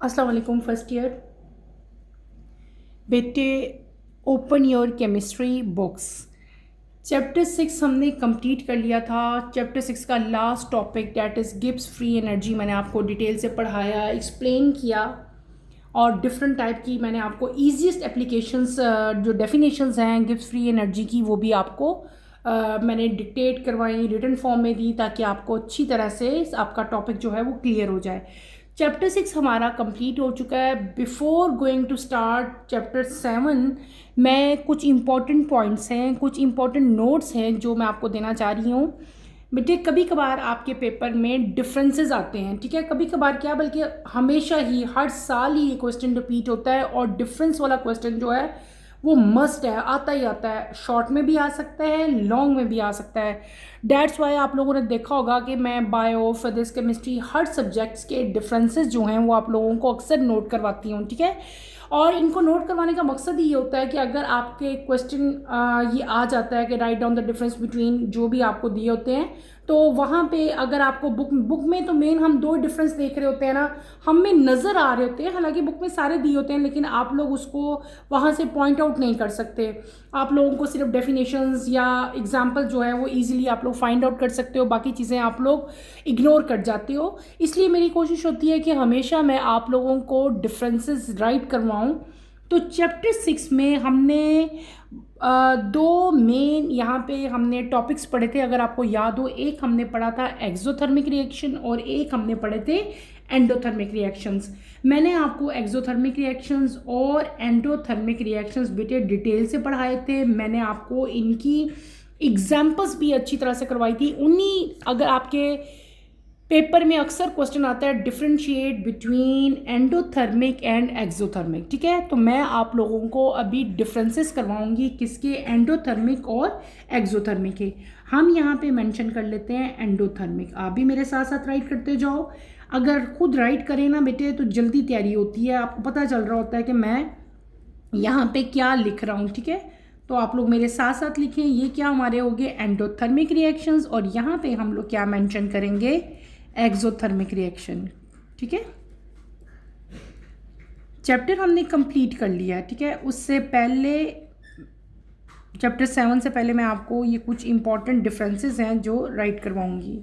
अस्सलाम वालेकुम first year बेटे। Open your chemistry books. Chapter 6 हमने कंप्लीट कर लिया था। चैप्टर 6 का last topic that is Gibbs free energy मैंने आपको डिटेल से पढ़ाया, एक्सप्लेन किया और डिफरेंट टाइप की मैंने आपको ईजीएस्ट एप्लीकेशंस जो डेफिनेशंस हैं गिब्स फ्री एनर्जी की वो भी आपको मैंने डिक्टेट करवाई, रिटन फॉर्म में दी ताकि आपको अच्छी तरह से आपका टॉपिक जो है वो क्लियर हो जाए। चैप्टर 6 हमारा कंप्लीट हो चुका है। Before going to start chapter 7 मैं कुछ इंपॉर्टेंट पॉइंट्स हैं, कुछ इंपॉर्टेंट नोट्स हैं जो मैं आपको देना चाह रही हूँ। बेटे कभी कभार आपके पेपर में डिफरेंसेस आते हैं, ठीक है, कभी कभार क्या बल्कि हमेशा ही हर साल ही ये क्वेश्चन रिपीट होता है और डिफरेंस वाला क्वेश्चन जो है वो मस्ट है, आता ही आता है। शॉर्ट में भी आ सकता है, लॉन्ग में भी आ सकता है। डैट्स वाई आप लोगों ने देखा होगा कि मैं बायो, फिजिक्स, केमिस्ट्री हर सब्जेक्ट्स के डिफरेंसेस जो हैं वो आप लोगों को अक्सर नोट करवाती हूँ, ठीक है। और इनको नोट करवाने का मकसद ये होता है कि अगर आपके क्वेश्चन ये आ जाता है कि write down the difference between जो भी आपको दिए होते हैं, तो वहाँ पे अगर आपको बुक में तो मेन हम दो डिफरेंस देख रहे होते हैं ना, हमें नज़र आ रहे होते हैं, हालांकि बुक में सारे दिए होते हैं लेकिन आप लोग उसको वहाँ से पॉइंट आउट नहीं कर सकते। आप लोगों को सिर्फ डेफिनेशंस या एग्जाम्पल जो है वो ईजिली आप लोग फाइंड आउट कर सकते हो, बाकी चीज़ें आप लोग इग्नोर कर जाते हो। इसलिए मेरी कोशिश होती है कि हमेशा मैं आप लोगों को डिफरेंसेस राइट करवाऊँ। तो चैप्टर 6 में हमने दो मेन यहाँ पे हमने टॉपिक्स पढ़े थे, अगर आपको याद हो। एक हमने पढ़ा था एक्सोथर्मिक रिएक्शन और एक हमने पढ़े थे एंडोथर्मिक रिएक्शंस। मैंने आपको एक्सोथर्मिक रिएक्शंस और एंडोथर्मिक रिएक्शंस बेटे डिटेल से पढ़ाए थे। मैंने आपको इनकी एग्जाम्पल्स भी अच्छी तरह से करवाई थी। उन्हीं अगर आपके पेपर में अक्सर क्वेश्चन आता है differentiate between endothermic and exothermic, ठीक है। तो मैं आप लोगों को अभी डिफरेंसेस करवाऊंगी किसके, एंडोथर्मिक और एक्सोथर्मिक के। हम यहाँ पे मेंशन कर लेते हैं एंडोथर्मिक। आप भी मेरे साथ साथ राइट करते जाओ। अगर खुद राइट करें ना बेटे तो जल्दी तैयारी होती है, आपको पता चल रहा होता है कि मैं यहाँ पे क्या लिख रहा हूँ, ठीक है। तो आप लोग मेरे साथ साथ लिखें, ये क्या हमारे हो गए एंडोथर्मिक रिएक्शंस और यहाँ पे हम लोग क्या मेंशन करेंगे, एक्सोथर्मिक रिएक्शन, ठीक है। चैप्टर हमने कंप्लीट कर लिया, ठीक है। उससे पहले चैप्टर 7 से पहले मैं आपको ये कुछ इंपॉर्टेंट डिफरेंसेस हैं जो राइट करवाऊंगी।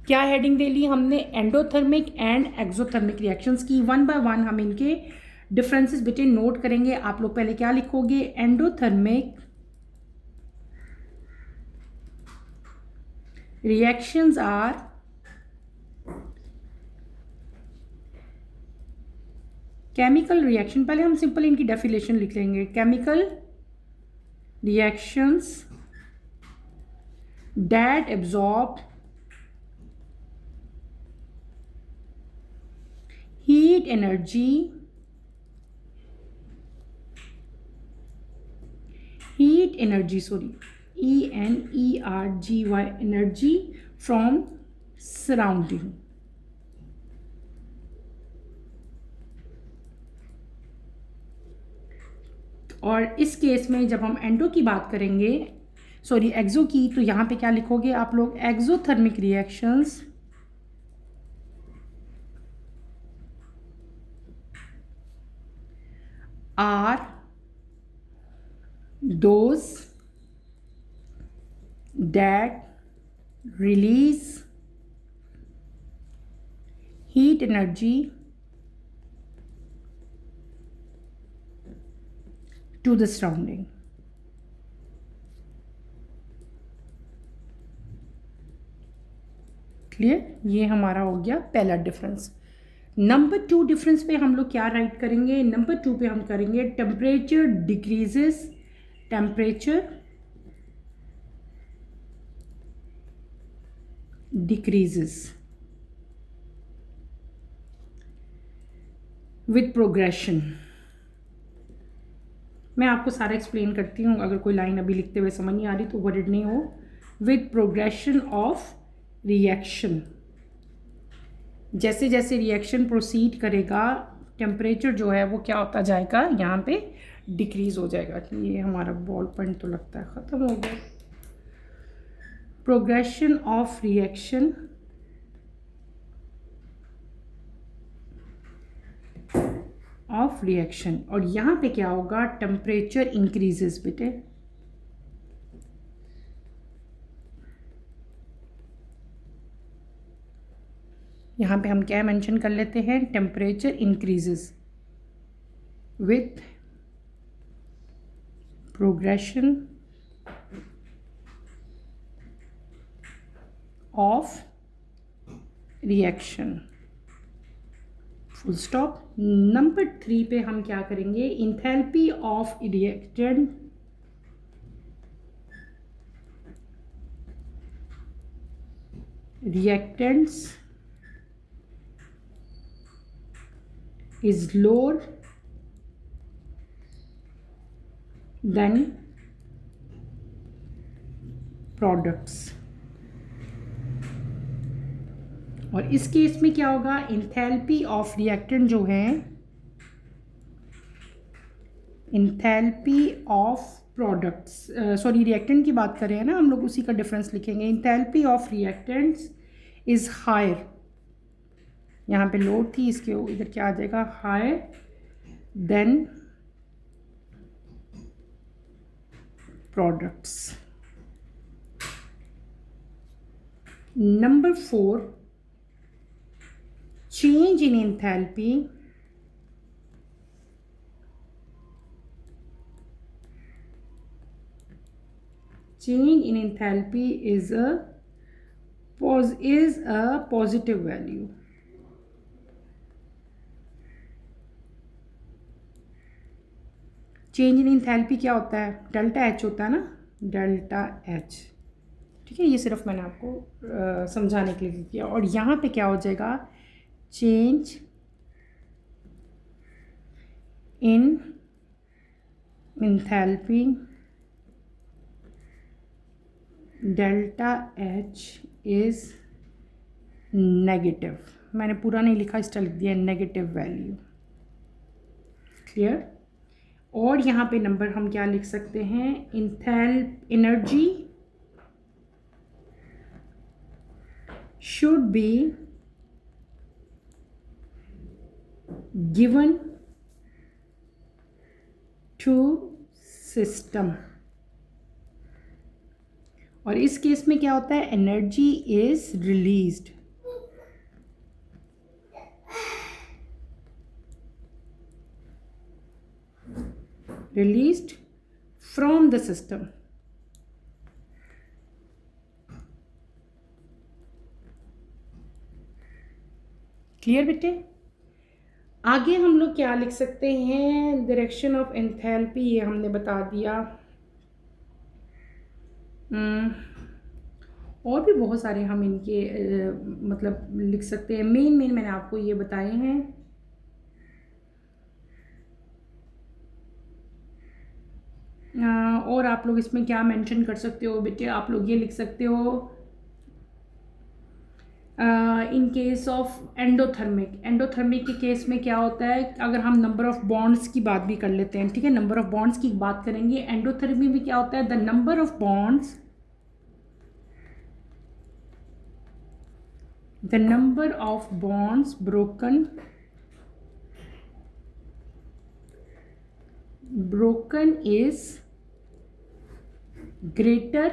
क्या हेडिंग दे ली हमने, एंडोथर्मिक एंड एक्सोथर्मिक रिएक्शंस की। वन बाय वन हम इनके डिफरेंसेस बेटे नोट करेंगे। आप लोग पहले क्या लिखोगे, endothermic reactions are chemical reaction. पहले हम सिंपल इनकी डेफिनेशन लिख लेंगे, chemical reactions that absorb heat energy energy from surrounding। और इस केस में जब हम एंडो की बात करेंगे, सॉरी एक्सो की, तो यहाँ पे क्या लिखोगे आप लोग, exothermic reactions are those that release heat energy to the surrounding। Clear, ये हमारा हो गया पहला डिफरेंस। नंबर 2 डिफरेंस पे हम लोग क्या राइट करेंगे, नंबर 2 पे हम करेंगे temperature decreases, temperature decreases with progression. मैं आपको सारा एक्सप्लेन करती हूँ, अगर कोई लाइन अभी लिखते हुए समझ नहीं आ रही तो वरीड नहीं हो। विथ प्रोग्रेशन ऑफ रिएक्शन, जैसे जैसे रिएक्शन प्रोसीड करेगा टेम्परेचर जो है वो क्या होता जाएगा, यहाँ पे डिक्रीज हो जाएगा। ये हमारा बॉल पॉइंट तो लगता है ख़त्म हो गया। Progression of reaction of reaction. और यहाँ पे क्या होगा, टेम्परेचर इंक्रीजेस बेटे। यहाँ पे हम क्या मेंशन कर लेते हैं, temperature increases with progression of reaction, full stop. Number 3 पे हम क्या करेंगे, enthalpy of reactant reactants is lower than products। और इस केस में क्या होगा, इंथैल्पी ऑफ रिएक्टेंट जो है, enthalpy of products, sorry reactant की बात कर रहे हैं ना हम लोग, उसी का डिफरेंस लिखेंगे। Enthalpy of reactants is higher, यहाँ पे लोड थी, इसके इधर क्या आ जाएगा, higher than products. Number 4, change in enthalpy is a positive value। Change in enthalpy क्या होता है, डेल्टा एच होता है ना, डेल्टा एच। ठीक है, ये सिर्फ मैंने आपको समझाने के लिए किया। और यहाँ पे क्या हो जाएगा, change in enthalpy delta H is negative. मैंने पूरा नहीं लिखा, इसका लिख दिया नेगेटिव वैल्यू। क्लियर। और यहाँ पे नंबर हम क्या लिख सकते हैं, energy should be given to system। और इस केस में क्या होता है, energy is released, from the system. Clear बेटे। आगे हम लोग क्या लिख सकते हैं, डायरेक्शन ऑफ एंथैल्पी, ये हमने बता दिया। और भी बहुत सारे हम इनके मतलब लिख सकते हैं। मेन मैंने आपको ये बताए हैं। और आप लोग इसमें क्या मेंशन कर सकते हो बेटे, आप लोग ये लिख सकते हो इन केस ऑफ एंडोथर्मिक के केस में क्या होता है, अगर हम नंबर ऑफ बॉन्ड्स की बात भी कर लेते हैं, ठीक है, नंबर ऑफ बॉन्ड्स की बात करेंगे। एंडोथर्मिक में क्या होता है, the number of bonds broken is greater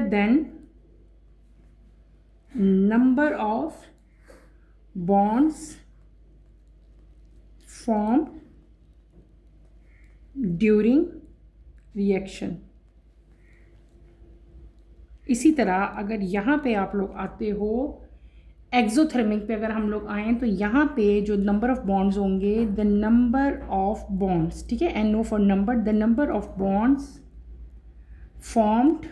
than number of bonds formed during reaction। इसी तरह अगर यहाँ पे आप लोग आते हो एक्सोथर्मिक पे, अगर हम लोग आए तो यहाँ पे जो नंबर ऑफ बॉन्ड्स होंगे, द नंबर ऑफ बॉन्ड्स, ठीक है, NO for number, the number of bonds formed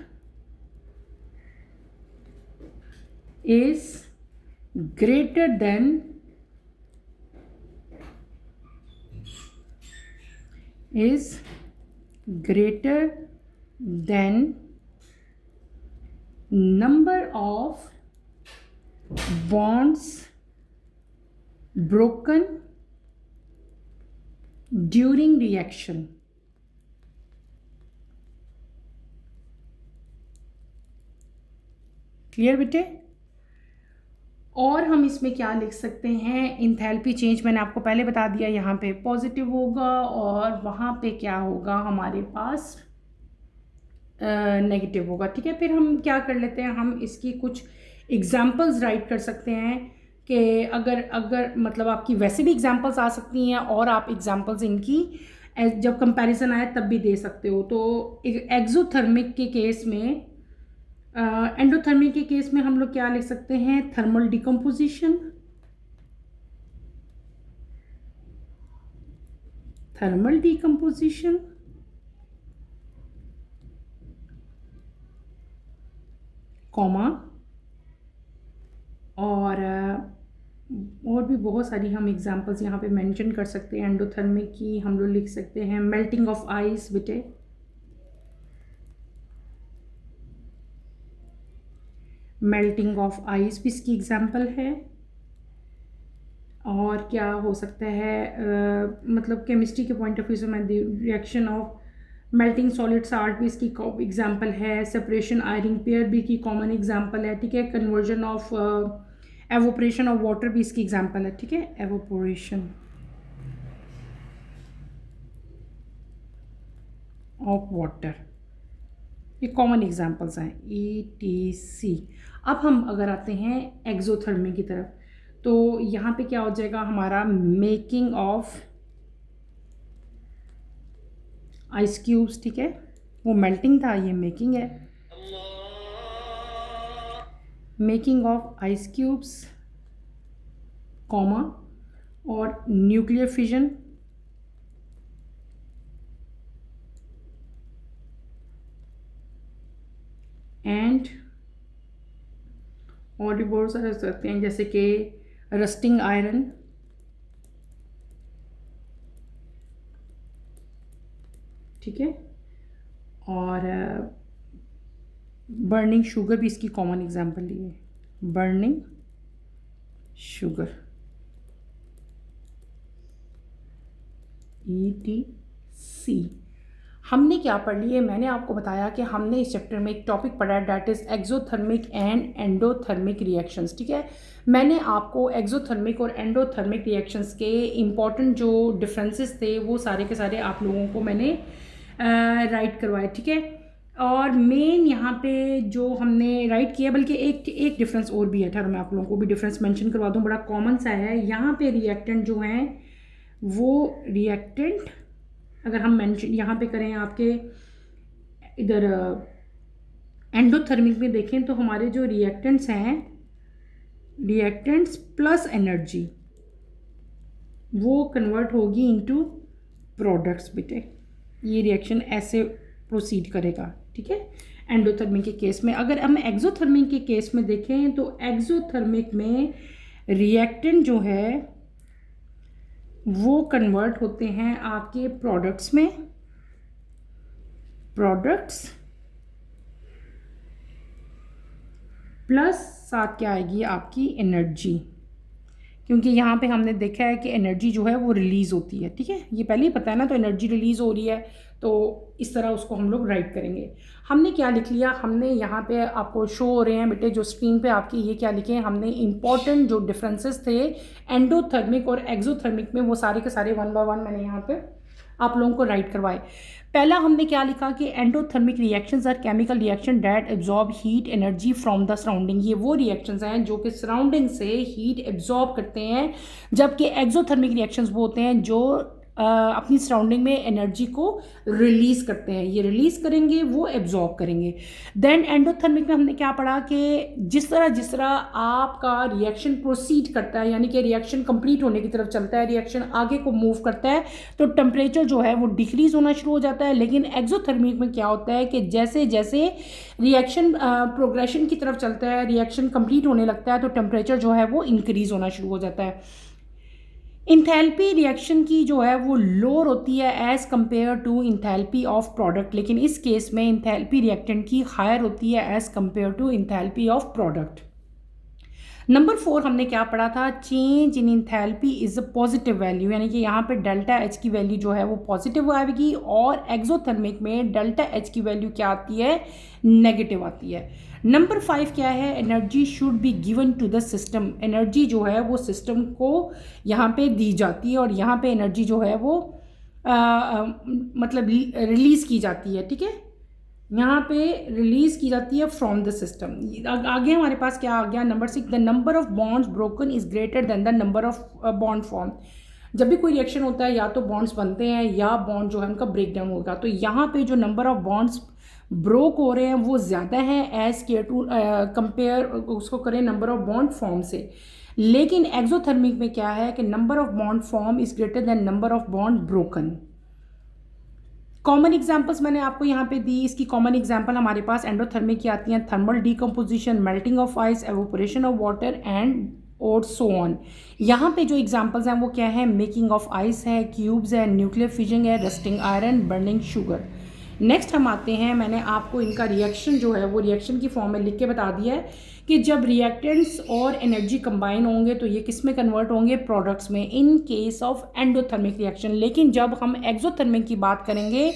is greater than number of bonds broken during reaction। Clear बेटे। और हम इसमें क्या लिख सकते हैं, इंथैल्पी चेंज मैंने आपको पहले बता दिया, यहाँ पे पॉजिटिव होगा और वहाँ पे क्या होगा हमारे पास नेगेटिव होगा। ठीक है, फिर हम क्या कर लेते हैं, हम इसकी कुछ एग्जांपल्स राइट कर सकते हैं कि अगर अगर मतलब आपकी वैसे भी एग्जांपल्स आ सकती हैं और आप एग्जांपल्स इनकी जब कंपैरिजन आए तब भी दे सकते हो। तो एक्सोथर्मिक के केस में, एंडोथर्मिक के केस में हम लोग क्या लिख सकते हैं, thermal decomposition, thermal decomposition, comma, और भी बहुत सारी हम एग्जांपल्स यहाँ पे मेंशन कर सकते हैं। एंडोथर्मिक की हम लोग लिख सकते हैं मेल्टिंग ऑफ आइस बेटे, मेल्टिंग ऑफ आइस भी इसकी एग्जांपल है। और क्या हो सकता है, मतलब केमिस्ट्री के पॉइंट ऑफ व्यू से मैं reaction of melting solid salt भी इसकी एग्जांपल है। सेपरेशन आयरन पेयर भी की कॉमन एग्जांपल है। ठीक है, conversion of evaporation of water भी इसकी एग्जांपल है। ठीक है, एवोपोरेशन ऑफ वाटर, ये कॉमन एग्जांपल्स हैं ETC। अब हम अगर आते हैं एक्सोथर्मी की तरफ, तो यहाँ पे क्या हो जाएगा हमारा, मेकिंग ऑफ आइस क्यूब्स। ठीक है, वो मेल्टिंग था, ये मेकिंग है, making of ice cubes, comma, और न्यूक्लियर फिजन, एंड और भी बहुत सारे सकते हैं जैसे कि रस्टिंग आयरन, ठीक है, और बर्निंग शुगर भी इसकी कॉमन एग्जांपल ली है, बर्निंग शुगर, ETC। हमने क्या पढ़ लिए, मैंने आपको बताया कि हमने इस चैप्टर में एक टॉपिक पढ़ा है that is exothermic and endothermic reactions. ठीक है, मैंने आपको एक्सोथर्मिक और एंडोथर्मिक रिएक्शंस के इम्पॉर्टेंट जो डिफरेंसेस थे वो सारे के सारे आप लोगों को मैंने राइट करवाए। ठीक है, और मेन यहाँ पे जो हमने राइट किया, बल्कि एक डिफरेंस और भी है, ठहरो मैं आप लोगों को भी डिफरेंस मेंशन करवा दूँ, बड़ा कॉमन सा है। यहाँ पे रिएक्टेंट जो हैं वो रिएक्टेंट अगर हम मेंशन यहाँ पे करें, आपके इधर एंडोथर्मिक में देखें तो हमारे जो रिएक्टेंट्स हैं, रिएक्टेंट्स प्लस एनर्जी वो कन्वर्ट होगी इनटू प्रोडक्ट्स बेटे। ये रिएक्शन ऐसे प्रोसीड करेगा। ठीक है, एंडोथर्मिक के केस में। अगर हम एक्सोथर्मिक के केस में देखें तो एक्सोथर्मिक में रिएक्टेंट जो है वो कन्वर्ट होते हैं आपके प्रोडक्ट्स में, प्रोडक्ट्स प्लस साथ क्या आएगी आपकी एनर्जी, क्योंकि यहाँ पे हमने देखा है कि एनर्जी जो है वो रिलीज़ होती है। ठीक है, ये पहले ही पता है ना, तो एनर्जी रिलीज़ हो रही है, तो इस तरह उसको हम लोग राइट करेंगे। हमने क्या लिख लिया, हमने यहाँ पे आपको शो हो रहे हैं बेटे जो स्क्रीन पे आपकी, ये क्या लिखे हैं हमने, इंपॉर्टेंट जो डिफरेंसेस थे एंडोथर्मिक और एक्सोथर्मिक में, वो सारे के सारे वन बाय वन मैंने यहाँ पे आप लोगों को राइट करवाए। पहला हमने क्या लिखा कि endothermic reactions are chemical reaction that absorb heat energy from the surrounding. ये वो रिएक्शंस हैं जो कि सराउंडिंग से हीट एब्जॉर्ब करते हैं, जबकि एक्सोथर्मिक रिएक्शंस वो होते हैं जो अपनी सराउंडिंग में एनर्जी को रिलीज़ करते हैं। ये रिलीज़ करेंगे, वो एब्जॉर्ब करेंगे। देन एंडोथर्मिक में हमने क्या पढ़ा कि जिस तरह आपका रिएक्शन प्रोसीड करता है, यानी कि रिएक्शन कंप्लीट होने की तरफ चलता है, रिएक्शन आगे को मूव करता है, तो टेम्परेचर जो है वो डिक्रीज होना शुरू हो जाता है। लेकिन एक्सोथर्मिक में क्या होता है कि जैसे जैसे रिएक्शन प्रोग्रेशन की तरफ चलता है, रिएक्शन कंप्लीट होने लगता है, तो टेम्परेचर जो है वो इंक्रीज होना शुरू हो जाता है। इंथैल्पी रिएक्शन की जो है वो लोअर होती है as compare to enthalpy of product, लेकिन इस केस में इंथैल्पी रिएक्टेंट की हायर होती है as compare to enthalpy of product. Number 4 हमने क्या पढ़ा था, change in enthalpy is a positive value, यानी कि यहाँ पे डेल्टा एच की वैल्यू जो है वो पॉजिटिव आएगी, और एक्सोथर्मिक में डेल्टा एच की वैल्यू क्या आती है, नेगेटिव आती है। नंबर 5 क्या है, energy should be given to the system. Energy जो है वो सिस्टम को यहाँ पे दी जाती है और यहाँ पे एनर्जी जो है वो मतलब रिलीज़ की जाती है, ठीक है, यहाँ पे रिलीज़ की जाती है फ्रॉम द सिस्टम। आगे हमारे पास क्या आ गया, number 6, the number of bonds broken is greater than the number of bond form. जब भी कोई रिएक्शन होता है या तो बॉन्ड्स बनते हैं या बॉन्ड जो है उनका ब्रेक डाउन होगा, तो यहाँ पे जो नंबर ऑफ बॉन्ड्स ब्रोक हो रहे हैं वो ज़्यादा है एज केयर टू कंपेयर उसको करें नंबर ऑफ बॉन्ड फॉर्म से। लेकिन एक्सोथर्मिक में क्या है कि number of bond form is greater than number of bond broken. Common examples मैंने आपको यहाँ पे दी। इसकी कॉमन एग्जांपल हमारे पास एंडोथर्मिक की आती हैं, thermal decomposition, melting of ice, evaporation of water and और सो ऑन। यहाँ पे जो एग्जांपल्स हैं वो क्या है, मेकिंग ऑफ आइस है, क्यूब्स है, न्यूक्लियर फिजिंग है, rusting iron, burning sugar. Next हम आते हैं, मैंने आपको इनका रिएक्शन जो है वो रिएक्शन की फॉर्म में लिख के बता दिया है कि जब रिएक्टेंट्स और एनर्जी कंबाइन होंगे तो ये किस में कन्वर्ट होंगे, प्रोडक्ट्स में, इन केस ऑफ एंडोथर्मिक रिएक्शन। लेकिन जब हम एक्सोथर्मिक की बात करेंगे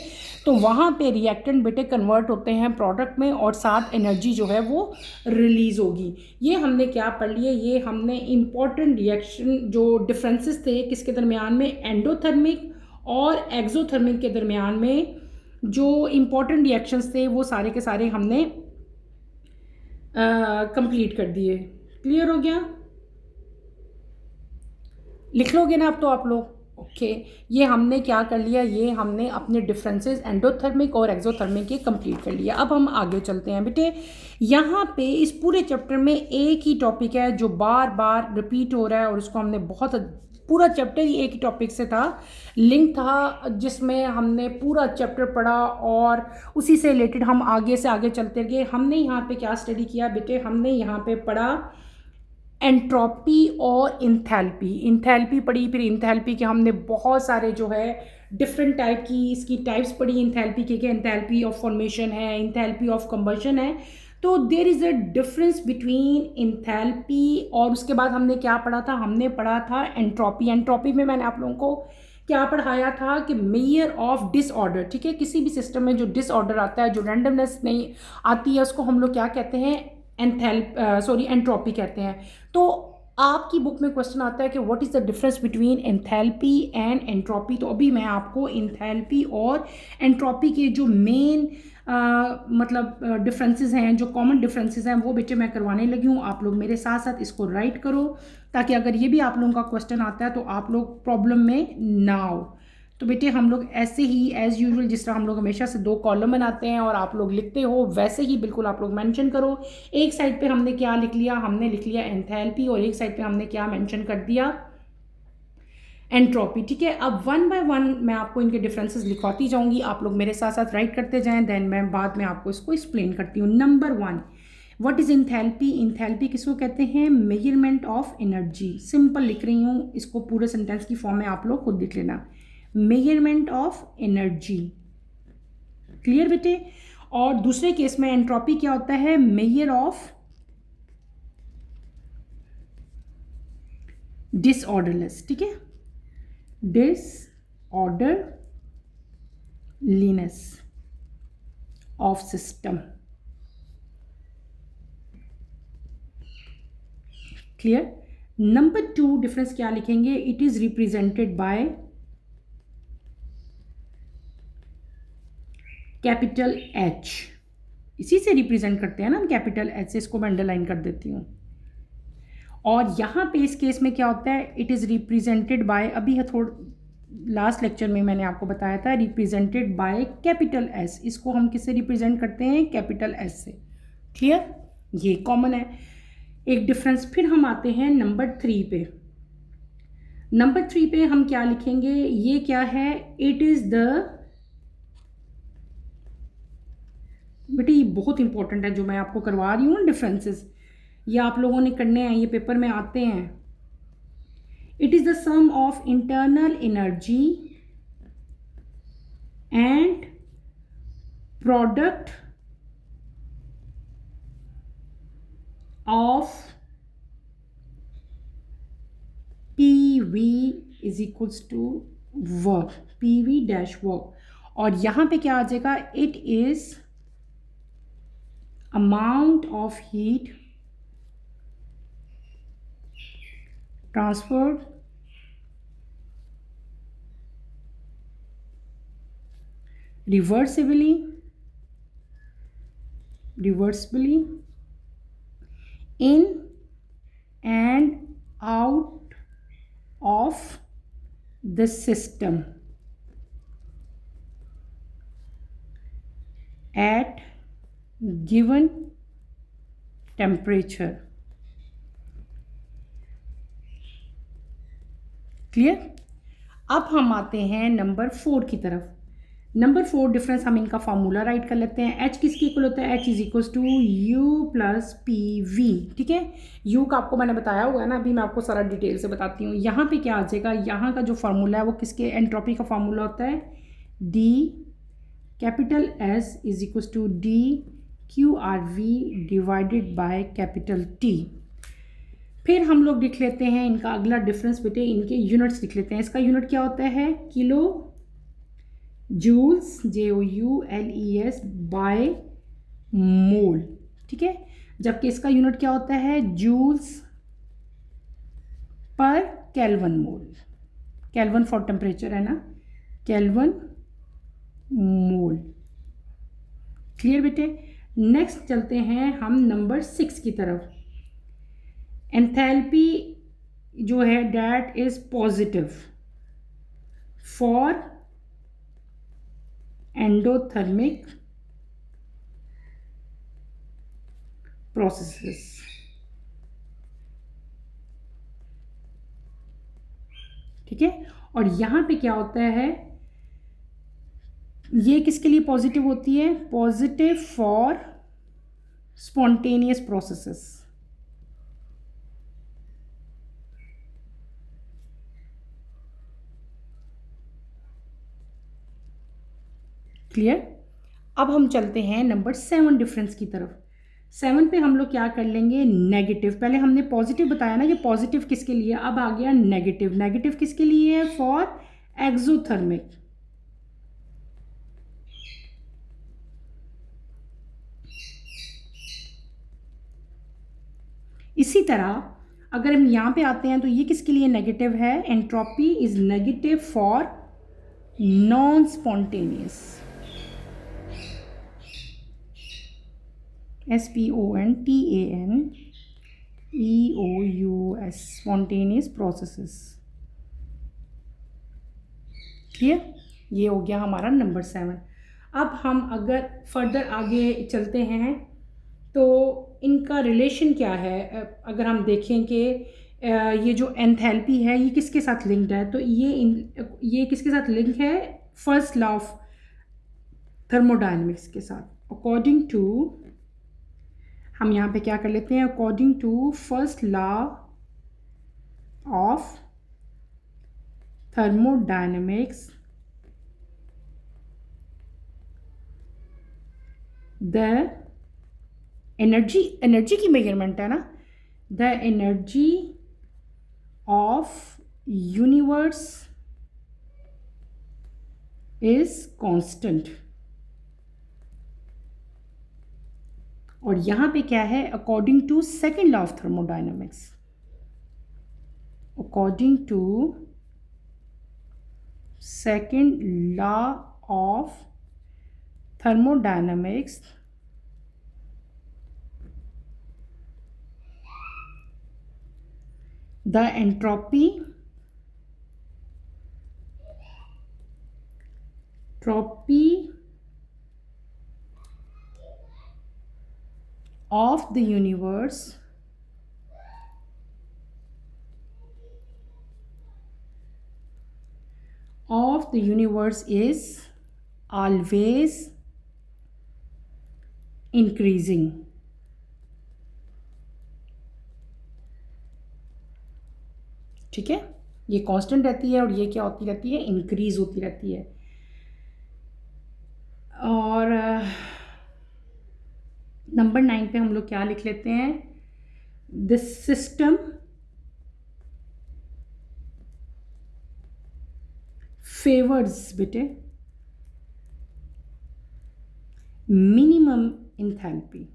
तो वहाँ पे रिएक्टेंट बेटे कन्वर्ट होते हैं प्रोडक्ट में और साथ एनर्जी जो है वो रिलीज़ होगी। ये हमने क्या पढ़ लिया, ये हमने इम्पॉर्टेंट रिएक्शन जो डिफरेंसेस थे किसके दरमियान में, एंडोथर्मिक और एक्सोथर्मिक के दरमियान में जो इम्पॉर्टेंट रिएक्शंस थे वो सारे के सारे हमने कंप्लीट कर दिए। क्लियर हो गया, लिख लोगे ना अब तो आप लोग, ओके। ये हमने क्या कर लिया, ये हमने अपने डिफरेंसेस एंडोथर्मिक और एक्सोथर्मिक के कंप्लीट कर लिया। अब हम आगे चलते हैं बेटे। यहाँ पे इस पूरे चैप्टर में एक ही टॉपिक है जो बार बार रिपीट हो रहा है और उसको हमने बहुत, पूरा चैप्टर ही एक ही टॉपिक से था, लिंक था, जिसमें हमने पूरा चैप्टर पढ़ा और उसी से रिलेटेड हम आगे से आगे चलते गए। हमने यहाँ पे क्या स्टडी किया बेटे, हमने यहाँ पे पढ़ा एंट्रोपी और इंथैल्पी। इंथैल्पी पढ़ी, फिर इंथैल्पी के हमने बहुत सारे जो है डिफरेंट टाइप की इसकी टाइप्स पढ़ी इंथैल्पी के, इंथैल्पी ऑफ फॉर्मेशन है, इंथैल्पी ऑफ कंबशन है। तो there is a difference between enthalpy और उसके बाद हमने क्या पढ़ा था, हमने पढ़ा था एंट्रोपी। एंट्रोपी में मैंने आप लोगों को क्या पढ़ाया था कि मेजर ऑफ डिसऑर्डर, ठीक है, किसी भी सिस्टम में जो डिसऑर्डर आता है, जो रैंडमनेस नहीं आती है, उसको हम लोग क्या कहते हैं, एंट्रोपी कहते हैं। तो आपकी बुक में क्वेश्चन आता है कि what is the difference between enthalpy and entropy. तो अभी मैं आपको एंथैल्पी और एंट्रोपी के जो मेन मतलब डिफरेंसेस हैं, जो कॉमन डिफरेंसेस हैं, वो बेटे मैं करवाने लगी हूँ। आप लोग मेरे साथ साथ इसको राइट करो ताकि अगर ये भी आप लोगों का क्वेश्चन आता है तो आप लोग प्रॉब्लम में ना हो। तो बेटे हम लोग ऐसे ही एज़ यूजुअल जिस तरह हम लोग हमेशा से 2 कॉलम बनाते हैं और आप लोग लिखते हो वैसे ही बिल्कुल आप लोग मेंशन करो। एक साइड पे हमने क्या लिख लिया, हमने लिख लिया एंथैल्पी और एक साइड पे हमने क्या मेंशन कर दिया, एंट्रोपी, ठीक है। अब 1 बाय 1 मैं आपको इनके डिफरेंसेस लिखवाती जाऊंगी, आप लोग मेरे साथ साथ राइट करते जाएं, देन मैं बाद में आपको इसको एक्सप्लेन करती हूँ। Number 1, what is enthalpy. Enthalpy किसको कहते हैं, मेजरमेंट ऑफ एनर्जी। सिंपल लिख रही हूँ, इसको पूरे सेंटेंस की फॉर्म में आप लोग खुद लिख लेना, मेजरमेंट ऑफ एनर्जी। क्लियर बेटे। और दूसरे केस में एंट्रोपी क्या होता है, मेजर ऑफ डिसऑर्डरलेस, ठीक है, disorderliness of system। Clear. Number 2 difference क्या लिखेंगे, it is represented by capital H। इसी से रिप्रेजेंट करते हैं ना हम, कैपिटल H से, इसको मैं अंडरलाइन कर देती हूँ। और यहाँ पे इस केस में क्या होता है, इट इज़ रिप्रेजेंटेड बाय, अभी लास्ट लेक्चर में मैंने आपको बताया था, रिप्रेजेंटेड बाय कैपिटल S। इसको हम किससे रिप्रेजेंट करते हैं, कैपिटल S से। क्लियर, ये कॉमन है एक डिफरेंस। फिर हम आते हैं नंबर 3 पे। नंबर 3 पे हम क्या लिखेंगे, ये क्या है, इट इज़ द, बेटे ये बहुत इंपॉर्टेंट है जो मैं आपको करवा रही हूँ डिफरेंसेस, ये आप लोगों ने करने हैं, ये पेपर में आते हैं। It is the sum of internal energy and product of PV is equals to work, PV dash work. और यहाँ पे क्या आ जाएगा, it is amount of heat transferred reversibly in and out of the system at given temperature. Clear? अब हम आते हैं नंबर 4 की तरफ। नंबर 4 डिफरेंस हम इनका फार्मूला राइट कर लेते हैं। एच किसके इक्वल होता है? H is equal to U plus P V. ठीक है, यू का आपको मैंने बताया हुआ है ना, अभी मैं आपको सारा डिटेल से बताती हूँ। यहाँ पे क्या आ जाएगा, यहाँ का जो फार्मूला है वो किसके एंट्रोपी का फार्मूला होता है? D capital S is equal to D Q R V divided by capital T. फिर हम लोग लिख लेते हैं इनका अगला डिफरेंस बेटे, इनके यूनिट्स लिख लेते हैं। इसका यूनिट क्या होता है? Kilo joules, JOULES by mole. ठीक है, जबकि इसका यूनिट क्या होता है? जूल्स पर kelvin mole. Kelvin for temperature है ना, केल्विन मोल। क्लियर बेटे? नेक्स्ट चलते हैं हम नंबर 6 की तरफ। एंथैल्पी जो है that is positive for endothermic processes. ठीक है, और यहां पे क्या होता है, ये किसके लिए पॉजिटिव होती है? Positive for spontaneous processes. Clear? अब हम चलते हैं नंबर 7 डिफरेंस की तरफ। 7 पे हम लोग क्या कर लेंगे? नेगेटिव। पहले हमने पॉजिटिव बताया ना कि पॉजिटिव किसके लिए, अब आ गया नेगेटिव। नेगेटिव किसके लिए है? For exothermic. इसी तरह अगर हम यहाँ पे आते हैं तो ये किसके लिए नेगेटिव है? Entropy is negative for non spontaneous, SPONTANEOUS, spontaneous processes. Clear? ये हो गया हमारा नंबर 7। अब हम अगर फर्दर आगे चलते हैं तो इनका रिलेशन क्या है, अगर हम देखें कि ये जो एंथैल्पी है ये किसके साथ लिंक्ड है, तो ये किसके साथ लिंक है? फर्स्ट लॉ ऑफ थर्मोडायनेमिक्स के साथ। अकॉर्डिंग टू, हम यहाँ पे क्या कर लेते हैं? According to first law of thermodynamics, the energy की मेजरमेंट है ना, the energy of universe is constant. और यहां पे क्या है? According to second law of thermodynamics, according to second law of thermodynamics, the entropy of the universe is always increasing। ठीक है, ये कांस्टेंट रहती है और ये क्या होती रहती है? इंक्रीज होती रहती है। और नंबर 9 पे हम लोग क्या लिख लेते हैं? दिस सिस्टम फेवर्स बेटे मिनिमम इंथैल्पी।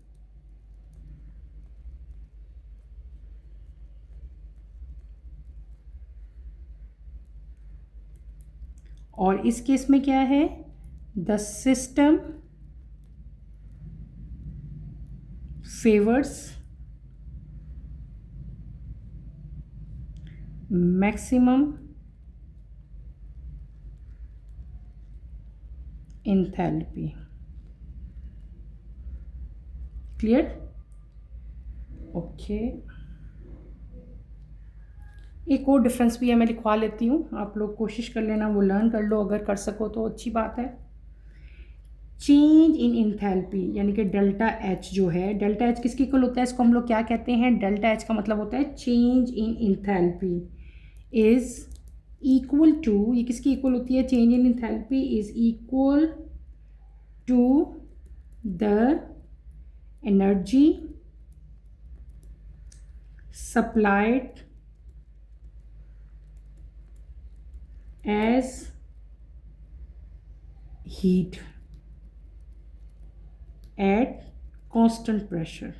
और इस केस में क्या है, the system favours maximum enthalpy. Clear? Okay. एक और डिफरेंस भी है, मैं लिखवा लेती हूँ, आप लोग कोशिश कर लेना, वो लर्न कर लो, अगर कर सको तो अच्छी बात है। चेंज इन इंथैल्पी यानी कि डेल्टा एच जो है, डेल्टा एच किसके इक्वल होता है, इसको हम लोग क्या कहते हैं, डेल्टा एच का मतलब होता है change in enthalpy is equal to, ये किसकी इक्वल होती है, change in enthalpy is equal to the energy supplied as heat at constant pressure।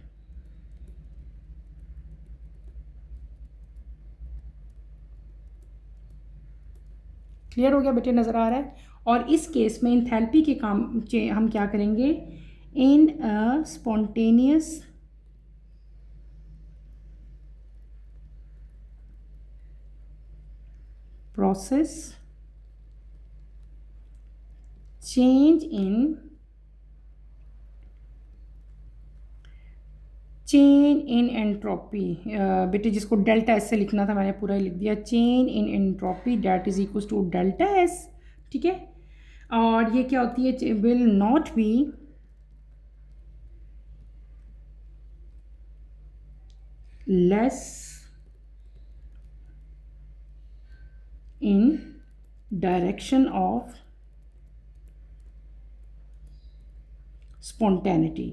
Clear हो गया बेटे, नज़र आ रहा है? और इस केस में इंथैल्पी के काम हम क्या करेंगे, in a spontaneous process change in entropy, बेटे जिसको डेल्टा एस से लिखना था मैंने पूरा ही लिख दिया, change in entropy that is equal to delta S. ठीक है, और ये क्या होती है, will not be less in direction of spontaneity.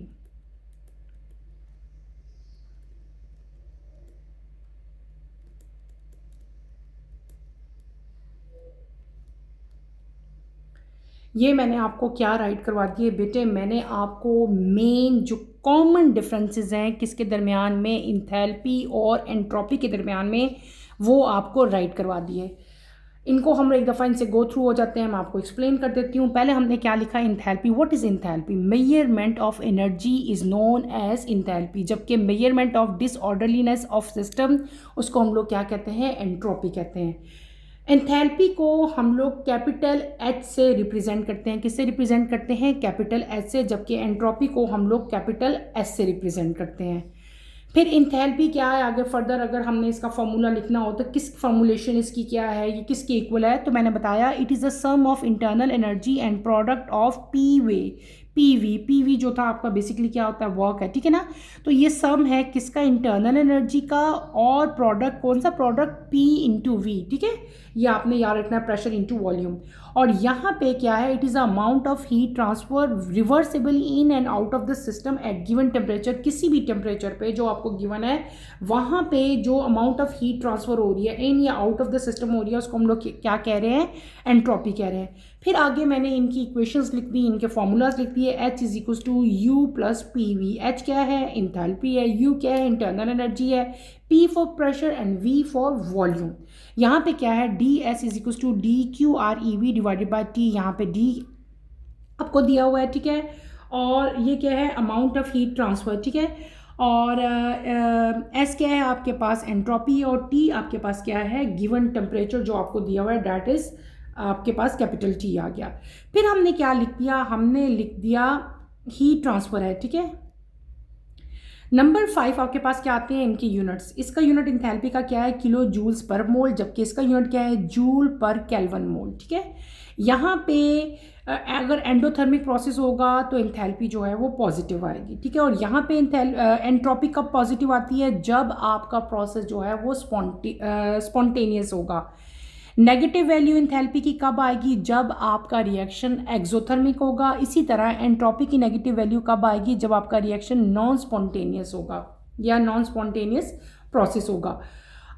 ये मैंने आपको क्या राइट करवा दिए बेटे, मैंने आपको मेन जो कॉमन डिफरेंसेस हैं किसके दरमियान में, इंथैल्पी और एंट्रोपी के दरमियान में, वो आपको राइट करवा दिए। इनको हम एक दफ़ा इनसे गो थ्रू हो जाते हैं, मैं आपको एक्सप्लेन कर देती हूँ। पहले हमने क्या लिखा, enthalpy. What is enthalpy? Measurement of energy is known as enthalpy, जबकि measurement of disorderliness of system उसको हम लोग क्या कहते हैं, एंट्रोपी कहते हैं। एंथैल्पी को हम लोग कैपिटल एच से रिप्रेजेंट करते हैं, किससे रिप्रेजेंट करते हैं, कैपिटल एच से, जबकि एंट्रोपी को हम लोग कैपिटल एस से रिप्रेजेंट करते हैं। फिर इंथैल्पी क्या है, आगे फर्दर अगर हमने इसका फॉर्मूला लिखना हो तो किस फॉर्मूलेशन इसकी क्या है, ये किसके इक्वल है, तो मैंने बताया it is the sum of internal energy and product of PV जो था आपका बेसिकली क्या होता है, वर्क है, ठीक है ना। तो ये सम है किसका, इंटरनल एनर्जी का, और प्रोडक्ट कौन सा, प्रोडक्ट P इंटू वी, ठीक है, ये आपने याद रखना है, प्रेशर इंटू वॉल्यूम। और यहाँ पे क्या है, it is amount of heat transfer reversible in and out of the system eight given temperature, किसी भी टेम्परेचर पे जो आपको गिवन है वहाँ पे जो अमाउंट ऑफ हीट ट्रांसफर हो रही है इन या आउट ऑफ द सिस्टम हो रही है, उसको हम लोग क्या कह रहे हैं, एंट्रोपी कह रहे हैं। फिर आगे मैंने इनकी इक्वेशंस लिख दी, इनके फॉर्मूलाज लिख दिए, H is equal to U plus P V. H क्या है, इंथैल्पी है, यू क्या है, इंटरनल एनर्जी है, P for pressure and V for volume. यहाँ पे क्या है, D S is equal to D Q R E V divided by T, यहाँ पे डी आपको दिया हुआ है, ठीक है, और ये क्या है, अमाउंट ऑफ हीट ट्रांसफर, ठीक है, और एस क्या है आपके पास, एंट्रोपी, और टी आपके पास क्या है, गिवन टेम्परेचर जो आपको दिया हुआ है, डैट इज़ आपके पास कैपिटल टी आ गया। फिर हमने क्या लिख दिया, हमने लिख दिया हीट ट्रांसफ़र है, ठीक है। नंबर 5 आपके पास क्या आते हैं, इनकी यूनिट्स। इसका यूनिट इंथैल्पी का क्या है, किलो जूल्स पर मोल, जबकि इसका यूनिट क्या है, जूल पर केल्विन मोल, ठीक है। यहाँ पे अगर एंडोथर्मिक प्रोसेस होगा तो इंथैल्पी जो है वो पॉजिटिव आएगी, ठीक है। और यहाँ पे एंट्रोपी कब पॉजिटिव आती है, जब आपका प्रोसेस जो है वो स्पॉन्टेनियस होगा। नेगेटिव वैल्यू इंथैल्पी की कब आएगी, जब आपका रिएक्शन एक्सोथर्मिक होगा। इसी तरह एंट्रोपी की नेगेटिव वैल्यू कब आएगी, जब आपका रिएक्शन नॉन स्पॉन्टेनियस होगा या नॉन स्पॉन्टेनियस प्रोसेस होगा।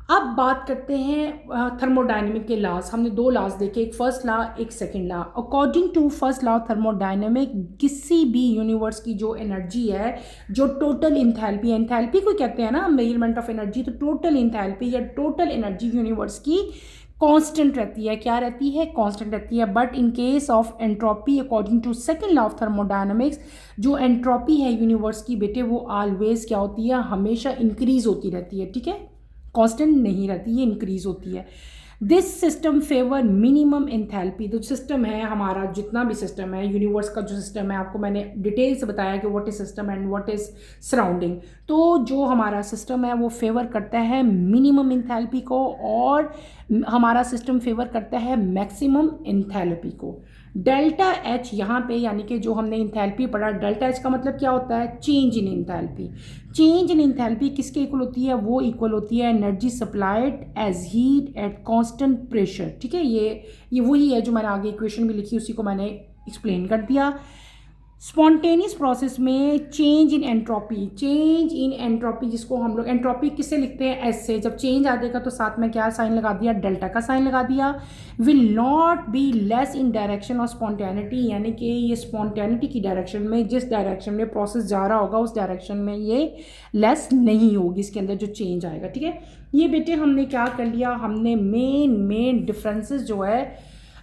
अब बात करते हैं थर्मोडायनेमिक के लॉज। हमने 2 लॉज देखे, एक फर्स्ट लॉ, एक second law. According to first law thermodynamic, किसी भी यूनिवर्स की जो एनर्जी है, जो टोटल इंथैल्पी है, इंथैल्पी को कहते हैं ना मेजरमेंट ऑफ एनर्जी, तो टोटल इंथैल्पी या टोटल एनर्जी यूनिवर्स की कांस्टेंट रहती है। क्या रहती है? कांस्टेंट रहती है। But in case of entropy according to second law of thermodynamics, जो एंट्रोपी है यूनिवर्स की बेटे वो ऑलवेज क्या होती है? हमेशा इंक्रीज होती रहती है। ठीक है, कांस्टेंट नहीं रहती है, इंक्रीज होती है। This system favour minimum enthalpy. तो सिस्टम है हमारा, जितना भी सिस्टम है यूनिवर्स का जो सिस्टम है, आपको मैंने डिटेल से बताया कि what is system and what is surrounding. तो जो हमारा सिस्टम है वो फेवर करता है मिनिमम एंथैल्पी को, और हमारा सिस्टम फेवर करता है मैक्सिमम एंथैल्पी को। डेल्टा एच यहाँ पे, यानी कि जो हमने इंथैल्पी पढ़ा, डेल्टा एच का मतलब क्या होता है? Change in enthalpy. Change in enthalpy किसके इक्वल होती है? वो इक्वल होती है energy supplied as heat at constant pressure. ठीक है, ये वही है जो मैंने आगे इक्वेशन भी लिखी, उसी को मैंने एक्सप्लेन कर दिया। स्पॉन्टेनियस प्रोसेस में change in entropy, change in entropy जिसको हम लोग एंट्रोपी किससे लिखते हैं? एस से। जब चेंज आ जाएगा तो साथ में क्या साइन लगा दिया? डेल्टा का साइन लगा दिया। Will not be less in direction of spontaneity, यानी कि ये स्पॉन्टेनिटी की डायरेक्शन में, जिस डायरेक्शन में प्रोसेस जा रहा होगा उस डायरेक्शन में ये लेस नहीं होगी, इसके अंदर जो चेंज आएगा। ठीक है, ये बेटे हमने क्या कर लिया? हमने मेन डिफरेंसेस जो है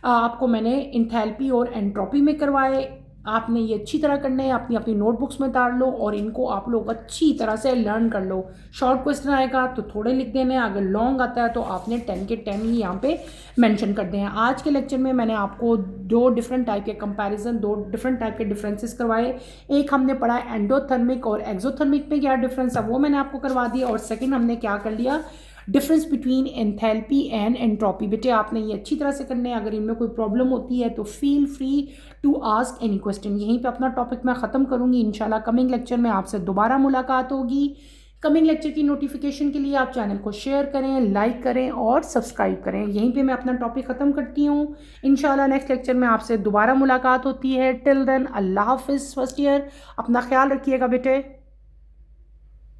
आपको मैंने इंथैल्पी और एंट्रोपी में करवाए। आपने ये अच्छी तरह करना है, अपनी अपनी नोटबुक्स में उतार लो और इनको आप लोग अच्छी तरह से लर्न कर लो। शॉर्ट क्वेश्चन आएगा तो थोड़े लिख देने, अगर लॉन्ग आता है तो आपने 10 के 10 ही यहाँ पे मेंशन कर दें। आज के लेक्चर में मैंने आपको दो डिफरेंट टाइप के कंपैरिजन, दो डिफरेंट टाइप के डिफरेंसेस करवाए। एक हमने पढ़ा एंडोथर्मिक और एक्सोथर्मिक में क्या डिफरेंस है वो मैंने आपको करवा दिया, और सेकेंड हमने क्या कर लिया? Difference between enthalpy and entropy. बेटे आपने ये अच्छी तरह से करने हैं। अगर इनमें कोई प्रॉब्लम होती है तो feel free to ask any question. यहीं पे अपना टॉपिक मैं ख़त्म करूँगी। इंशाल्लाह कमिंग लेक्चर में आपसे दोबारा मुलाकात होगी। कमिंग लेक्चर की नोटिफिकेशन के लिए आप चैनल को शेयर करें, लाइक करें और सब्सक्राइब करें। यहीं पे मैं अपना टॉपिक ख़त्म करती हूँ। इंशाल्लाह नेक्स्ट लेक्चर में आपसे दोबारा मुलाकात होती है। टिल देन अल्लाह हाफिज़। फर्स्ट ईयर अपना ख्याल रखिएगा बेटे।